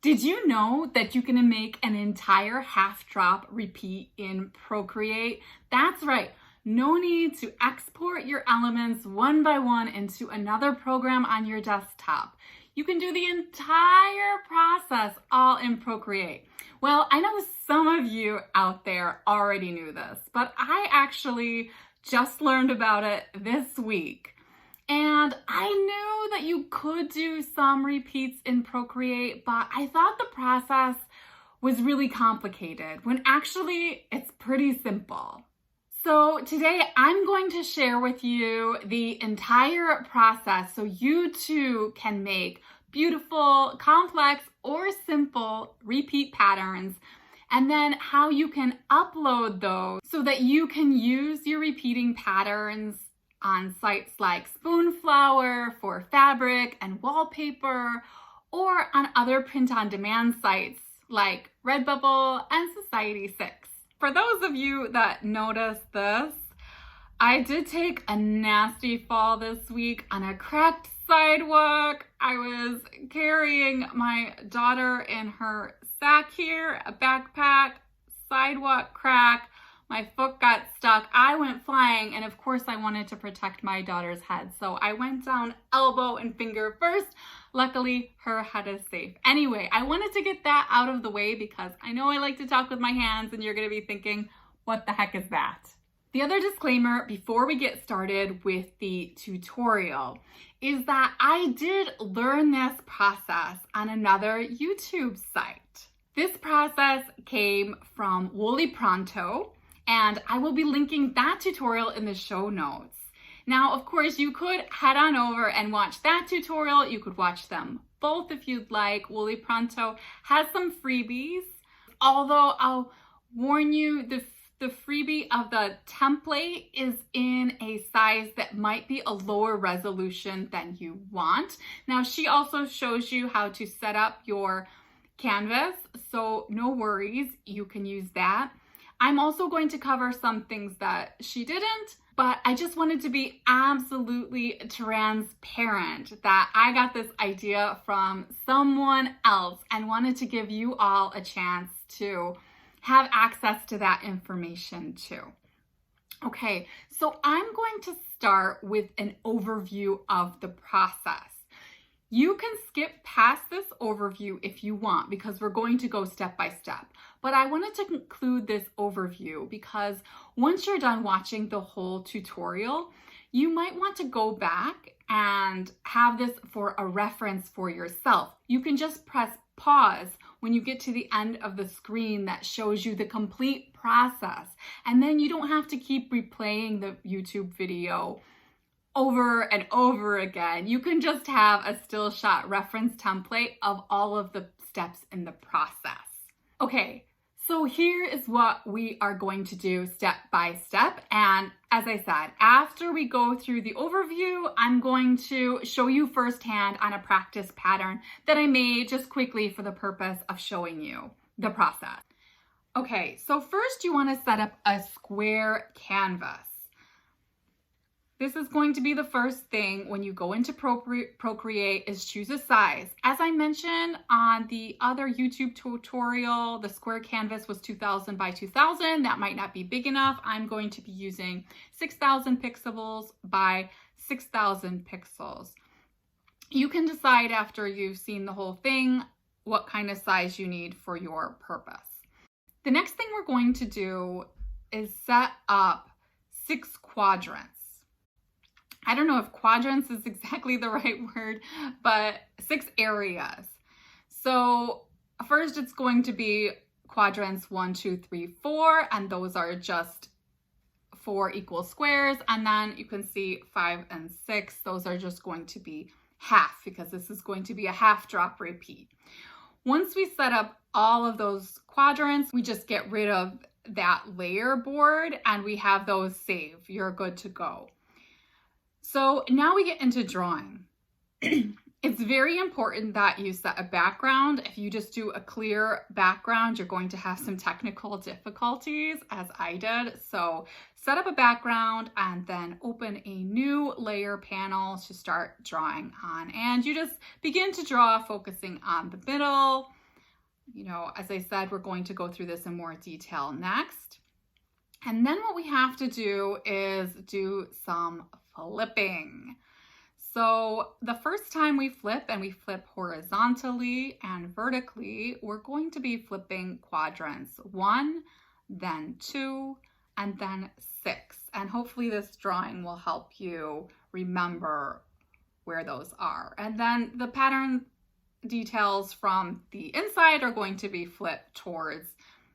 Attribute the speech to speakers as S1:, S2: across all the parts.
S1: Did you know that you can make an entire half drop repeat in Procreate? That's right. No need to export your elements one by one into another program on your desktop. You can do the entire process all in Procreate. Well, I know some of you out there already knew this, but I actually just learned about it this week. And I knew that you could do some repeats in Procreate, but I thought the process was really complicated when actually it's pretty simple. So today I'm going to share with you the entire process so you too can make beautiful, complex, or simple repeat patterns, and then how you can upload those so that you can use your repeating patterns on sites like Spoonflower for fabric and wallpaper, or on other print-on-demand sites like Redbubble and Society6. For those of you that noticed this, I did take a nasty fall this week on a cracked sidewalk. I was carrying my daughter in her sack here, a backpack, sidewalk crack. My foot got stuck. I went flying, and of course I wanted to protect my daughter's head. So I went down elbow and finger first. Luckily, her head is safe. Anyway, I wanted to get that out of the way because I know I like to talk with my hands, and you're gonna be thinking, what the heck is that? The other disclaimer before we get started with the tutorial is that I did learn this process on another YouTube site. This process came from Woolly Pronto, and I will be linking that tutorial in the show notes. Now, of course, you could head on over and watch that tutorial. You could watch them both if you'd like. Woolly Pronto has some freebies, although I'll warn you, the freebie of the template is in a size that might be a lower resolution than you want. Now, she also shows you how to set up your canvas, so no worries, you can use that. I'm also going to cover some things that she didn't, but I just wanted to be absolutely transparent that I got this idea from someone else and wanted to give you all a chance to have access to that information too. Okay, so I'm going to start with an overview of the process. You can skip past this overview if you want because we're going to go step by step. But I wanted to conclude this overview because once you're done watching the whole tutorial, you might want to go back and have this for a reference for yourself. You can just press pause when you get to the end of the screen that shows you the complete process. And then you don't have to keep replaying the YouTube video over and over again. You can just have a still shot reference template of all of the steps in the process. Okay, so here is what we are going to do step by step. And as I said, after we go through the overview, I'm going to show you firsthand on a practice pattern that I made just quickly for the purpose of showing you the process. Okay, so first you want to set up a square canvas. This is going to be the first thing when you go into Procreate is choose a size. As I mentioned on the other YouTube tutorial, the square canvas was 2000 by 2000. That might not be big enough. I'm going to be using 6000 pixels by 6000 pixels. You can decide after you've seen the whole thing what kind of size you need for your purpose. The next thing we're going to do is set up 6 quadrants. I don't know if quadrants is exactly the right word, but 6 areas. So first it's going to be quadrants 1, 2, 3, 4, and those are just 4 equal squares. And then you can see 5 and 6, those are just going to be half because this is going to be a half drop repeat. Once we set up all of those quadrants, we just get rid of that layer board and we have those saved. You're good to go. So now we get into drawing. It's very important that you set a background. If you just do a clear background, you're going to have some technical difficulties, as I did. So set up a background and then open a new layer panel to start drawing on. And you just begin to draw, focusing on the middle, You know, as I said, we're going to go through this in more detail next. And then what we have to do is do some flipping. So the first time we flip, and we flip horizontally and vertically, we're going to be flipping quadrants 1, then 2, and then 6. And hopefully this drawing will help you remember where those are. And then the pattern details from the inside are going to be flipped towards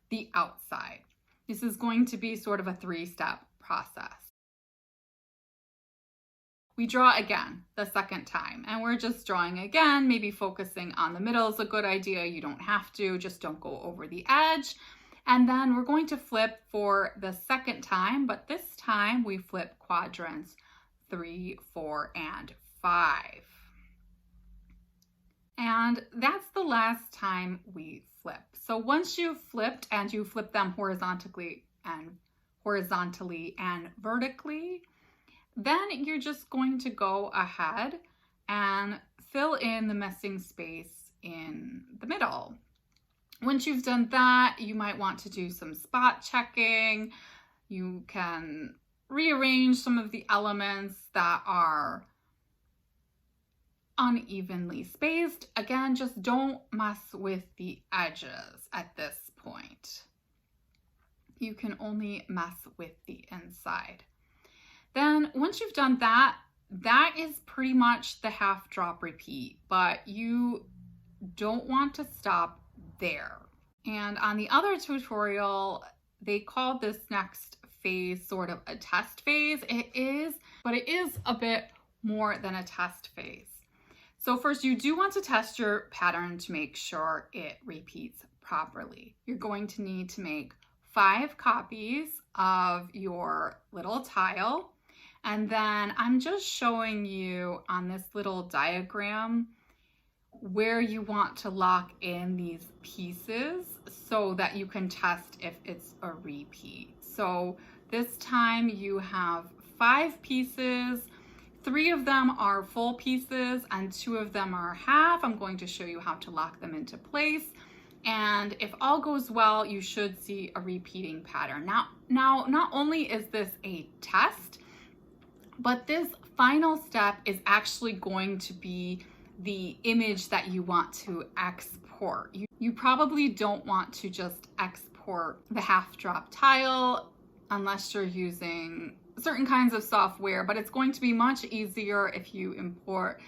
S1: the outside. This is going to be sort of a 3-step process. We draw again the second time, and we're just drawing again, maybe focusing on the middle is a good idea. You don't have to, just don't go over the edge. And then we're going to flip for the second time, but this time we flip quadrants 3, 4, and 5. And that's the last time we flip. So once you've flipped and you flip them horizontally and vertically, then you're just going to go ahead and fill in the missing space in the middle. Once you've done that, you might want to do some spot checking. You can rearrange some of the elements that are unevenly spaced. Again, just don't mess with the edges at this point. You can only mess with the inside. Then once you've done that, that is pretty much the half drop repeat, but you don't want to stop there. And on the other tutorial, they called this next phase sort of a test phase. It is, but it is a bit more than a test phase. So first, you do want to test your pattern to make sure it repeats properly. You're going to need to make 5 copies of your little tile. And then I'm just showing you on this little diagram where you want to lock in these pieces so that you can test if it's a repeat. So this time you have 5 pieces. 3 of them are full pieces and 2 of them are half. I'm going to show you how to lock them into place. And if all goes well, you should see a repeating pattern. Now, not only is this a test, but this final step is actually going to be the image that you want to export. You probably don't want to just export the half drop tile unless you're using certain kinds of software, but it's going to be much easier if you import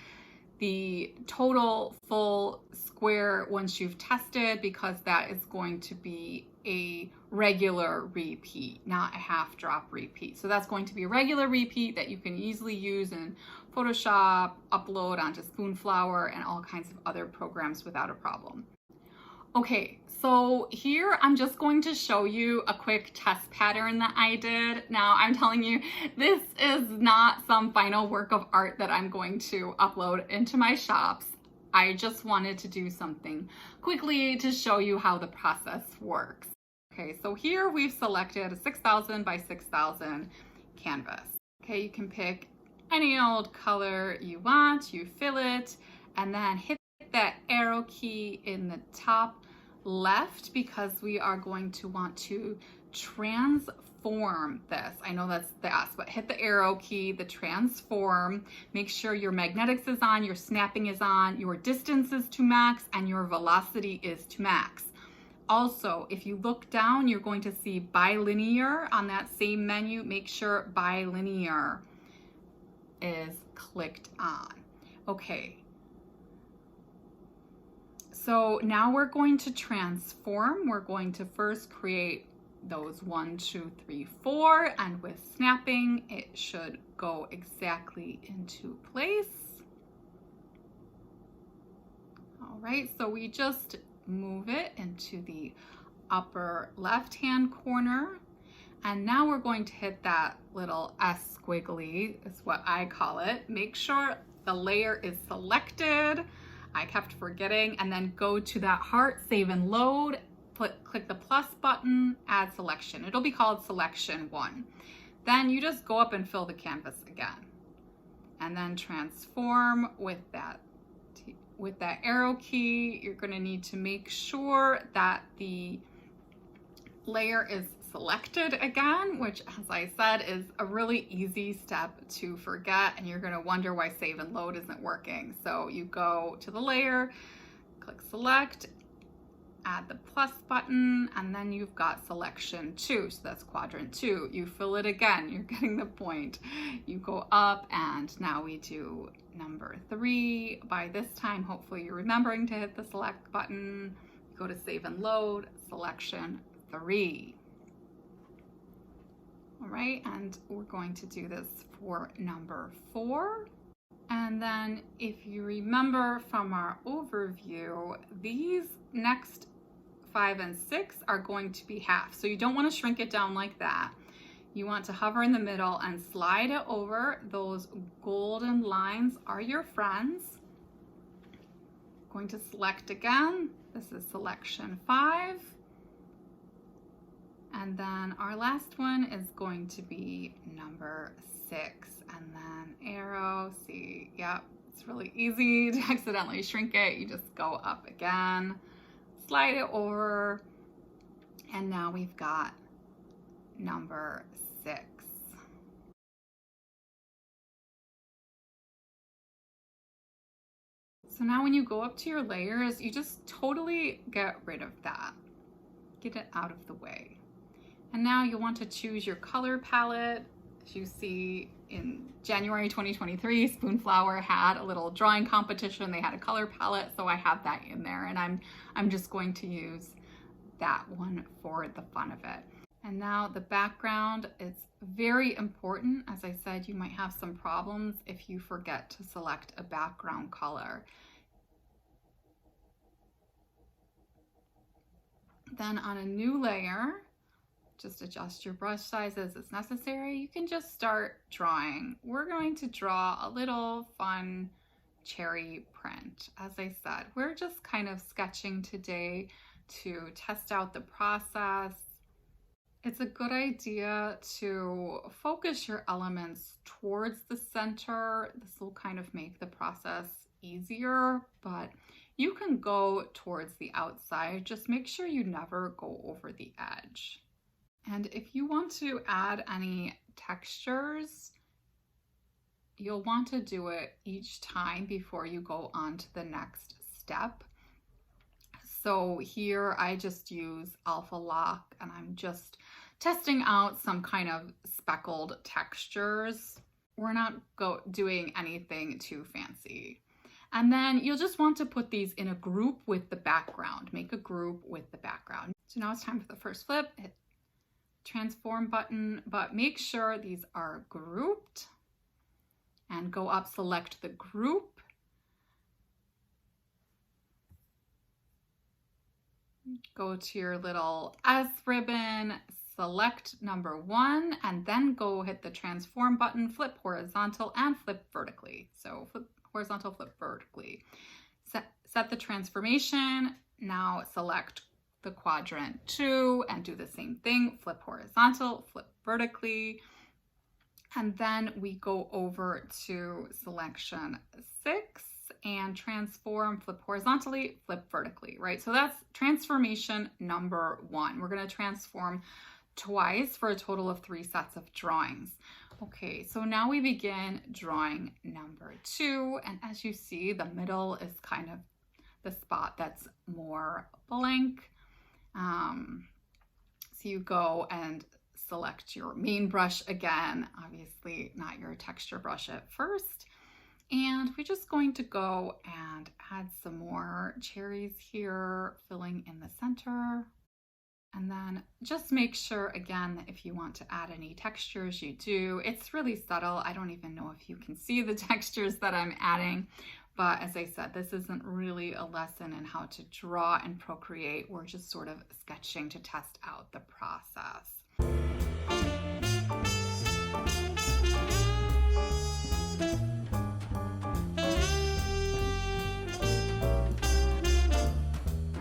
S1: the total full square once you've tested, because that is going to be a regular repeat, not a half drop repeat. So that's going to be a regular repeat that you can easily use in Photoshop, upload onto Spoonflower and all kinds of other programs without a problem. Okay, so here I'm just going to show you a quick test pattern that I did. Now I'm telling you, this is not some final work of art that I'm going to upload into my shops. I just wanted to do something quickly to show you how the process works. Okay, so here we've selected a 6,000 by 6,000 canvas. Okay, you can pick any old color you want, you fill it, and then hit that arrow key in the top left because we are going to want to transform this. I know that's the S, but hit the arrow key, the transform. Make sure your magnetics is on, your snapping is on, your distance is to max, and your velocity is to max. Also, if you look down, you're going to see bilinear on that same menu. Make sure bilinear is clicked on. Okay. So now we're going to transform. We're going to first create those 1, 2, 3, 4, and with snapping, it should go exactly into place. All right, so we just move it into the upper left-hand corner. And now we're going to hit that little S squiggly, is what I call it. Make sure the layer is selected. I kept forgetting, and then go to that heart, save and load, click the plus button, add selection. It'll be called selection 1. Then you just go up and fill the canvas again, and then transform with that with that arrow key, you're going to need to make sure that the layer is selected again, which, as I said, is a really easy step to forget, and you're going to wonder why save and load isn't working. So you go to the layer, click select, add the plus button, and then you've got selection 2, so that's quadrant 2. You fill it again, you're getting the point. You go up, and now we do number 3. By this time, hopefully you're remembering to hit the select button. Go to save and load, selection 3. All right, and we're going to do this for number 4. And then if you remember from our overview, these next 5 and 6 are going to be half. So you don't want to shrink it down like that. You want to hover in the middle and slide it over. Those golden lines are your friends. Going to select again. This is selection 5. And then our last one is going to be number 6. And then arrow, see, yep, it's really easy to accidentally shrink it. You just go up again, slide it over, and now we've got number 6. So now when you go up to your layers, you just totally get rid of that. Get it out of the way. And now you want to choose your color palette. As you see, in January 2023, Spoonflower had a little drawing competition. They had a color palette, so I have that in there, and I'm just going to use that one for the fun of it. And now the background is very important. As I said, you might have some problems if you forget to select a background color. Then on a new layer, just adjust your brush sizes as necessary. You can just start drawing. We're going to draw a little fun cherry print. As I said, we're just kind of sketching today to test out the process. It's a good idea to focus your elements towards the center. This will kind of make the process easier, but you can go towards the outside. Just make sure you never go over the edge. And if you want to add any textures, you'll want to do it each time before you go on to the next step. So here I just use Alpha Lock, and I'm just testing out some kind of speckled textures. We're not doing anything too fancy. And then you'll just want to put these in a group with the background. Make a group with the background. So now it's time for the first flip. Hit transform button, but make sure these are grouped, and go up, select the group. Go to your little S ribbon, select number 1, and then go hit the transform button, flip horizontal and flip vertically. So flip horizontal, flip vertically. Set the transformation. Now select the quadrant 2 and do the same thing, flip horizontal, flip vertically. And then we go over to selection 6 and transform, flip horizontally, flip vertically, right? So that's transformation number 1. We're going to transform twice for a total of 3 sets of drawings. Okay, so now we begin drawing number 2, and as you see, the middle is kind of the spot that's more blank. So you go and select your main brush again, obviously not your texture brush at first. And we're just going to go and add some more cherries here, filling in the center. And then just make sure, again, that if you want to add any textures, you do. It's really subtle. I don't even know if you can see the textures that I'm adding. But as I said, this isn't really a lesson in how to draw and Procreate. We're just sort of sketching to test out the process.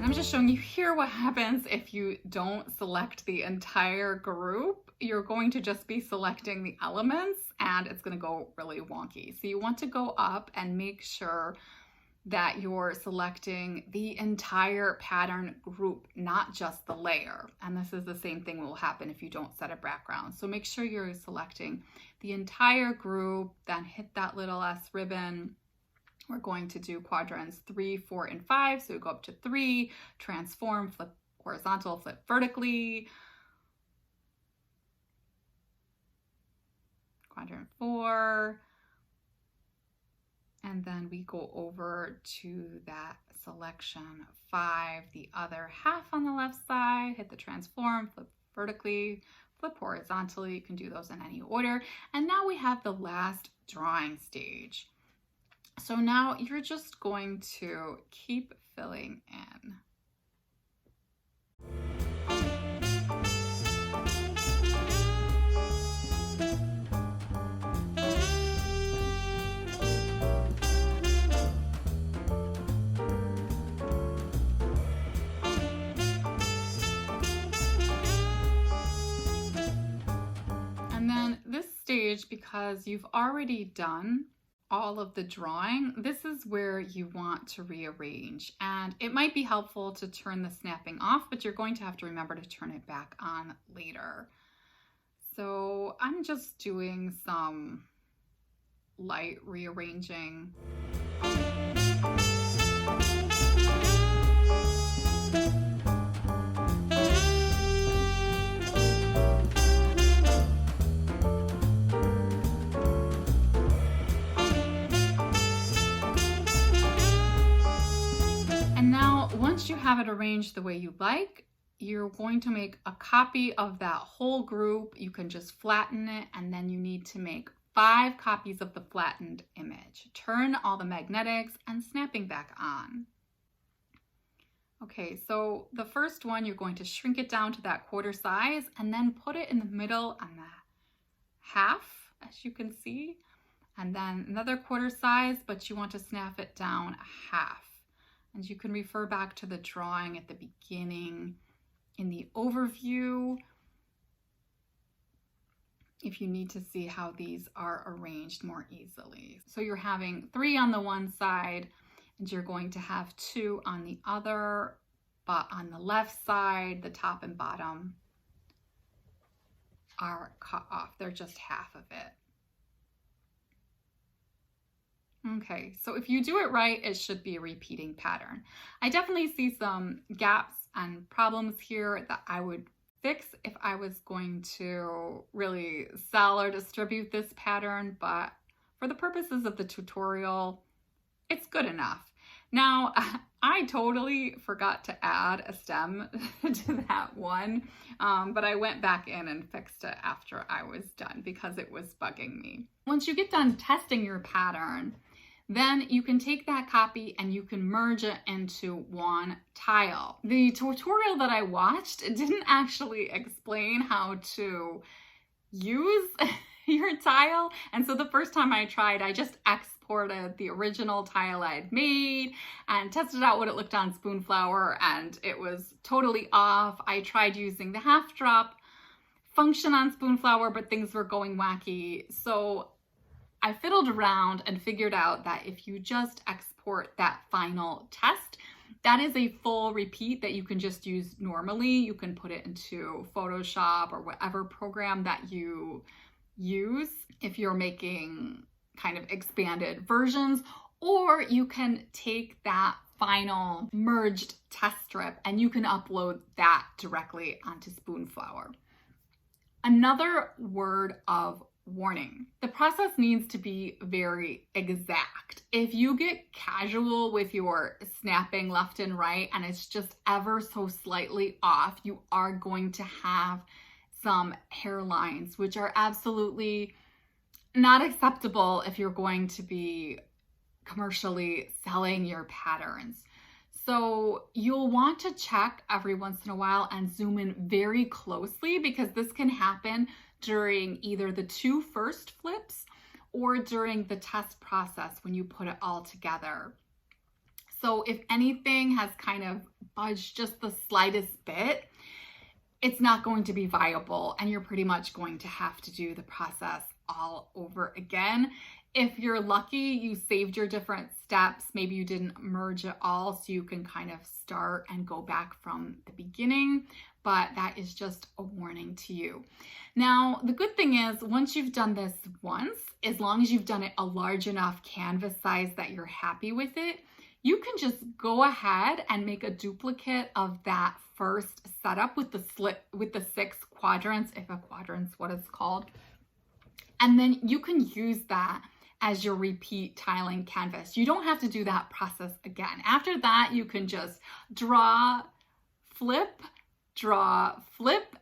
S1: I'm just showing you here what happens if you don't select the entire group. You're going to just be selecting the elements and it's going to go really wonky. So you want to go up and make sure that you're selecting the entire pattern group, not just the layer. And this is the same thing will happen if you don't set a background. So make sure you're selecting the entire group, then hit that little S ribbon. We're going to do quadrants 3, 4, and 5. So we go up to 3, transform, flip horizontal, flip vertically. Quadrant 4. And then we go over to that selection 5, the other half on the left side, hit the transform, flip vertically, flip horizontally. You can do those in any order. And now we have the last drawing stage. So now you're just going to keep filling in. And then this stage, because you've already done all of the drawing, this is where you want to rearrange. And it might be helpful to turn the snapping off, but you're going to have to remember to turn it back on later. So I'm just doing some light rearranging. Once you have it arranged the way you like, you're going to make a copy of that whole group. You can just flatten it, and then you need to make 5 copies of the flattened image. Turn all the magnetics and snapping back on. Okay, so the first one, you're going to shrink it down to that quarter size and then put it in the middle on the half, as you can see, and then another quarter size, but you want to snap it down a half. And you can refer back to the drawing at the beginning in the overview if you need to see how these are arranged more easily. So you're having 3 on the one side, and you're going to have 2 on the other, but on the left side, the top and bottom are cut off. They're just half of it. Okay, so if you do it right, it should be a repeating pattern. I definitely see some gaps and problems here that I would fix if I was going to really sell or distribute this pattern, but for the purposes of the tutorial, it's good enough. Now, I totally forgot to add a stem to that one, but I went back in and fixed it after I was done because it was bugging me. Once you get done testing your pattern, then you can take that copy and you can merge it into one tile. The tutorial that I watched didn't actually explain how to use your tile. And so the first time I tried, I just exported the original tile I'd made and tested out what it looked on Spoonflower, and it was totally off. I tried using the half drop function on Spoonflower, but things were going wacky. So I fiddled around and figured out that if you just export that final test, that is a full repeat that you can just use normally. You can put it into Photoshop or whatever program that you use if you're making kind of expanded versions, or you can take that final merged test strip and you can upload that directly onto Spoonflower. Another word of warning: the process needs to be very exact. If you get casual with your snapping left and right and it's just ever so slightly off, you are going to have some hairlines, which are absolutely not acceptable if you're going to be commercially selling your patterns. So you'll want to check every once in a while and zoom in very closely, because this can happen during either the 2 first flips or during the test process when you put it all together. So if anything has kind of budged just the slightest bit, it's not going to be viable, and you're pretty much going to have to do the process all over again. If you're lucky, you saved your different steps. Maybe you didn't merge it all, so you can kind of start and go back from the beginning, but that is just a warning to you. Now, the good thing is once you've done this once, as long as you've done it a large enough canvas size that you're happy with it, you can just go ahead and make a duplicate of that first setup with the 6 quadrants, if a quadrant's what it's called. And then you can use that as your repeat tiling canvas. You don't have to do that process again. After that, you can just draw, flip,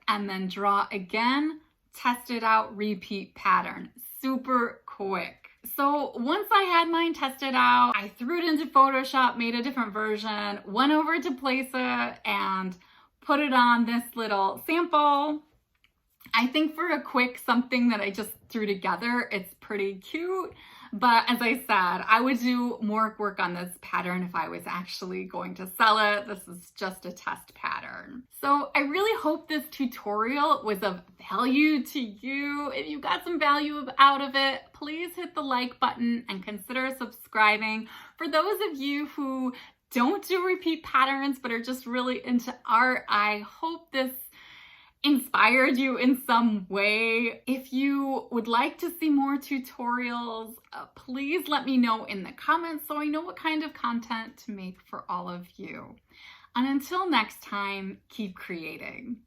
S1: and then draw again, test it out, repeat pattern. Super quick. So once I had mine tested out, I threw it into Photoshop, made a different version, went over to Place It, and put it on this little sample. I think for a quick something that I just threw together, it's pretty cute. But as I said, I would do more work on this pattern if I was actually going to sell it. This is just a test pattern. So I really hope this tutorial was of value to you. If you got some value out of it, please hit the like button and consider subscribing. For those of you who don't do repeat patterns but are just really into art, I hope this inspired you in some way. If you would like to see more tutorials, please let me know in the comments so I know what kind of content to make for all of you. And until next time, keep creating.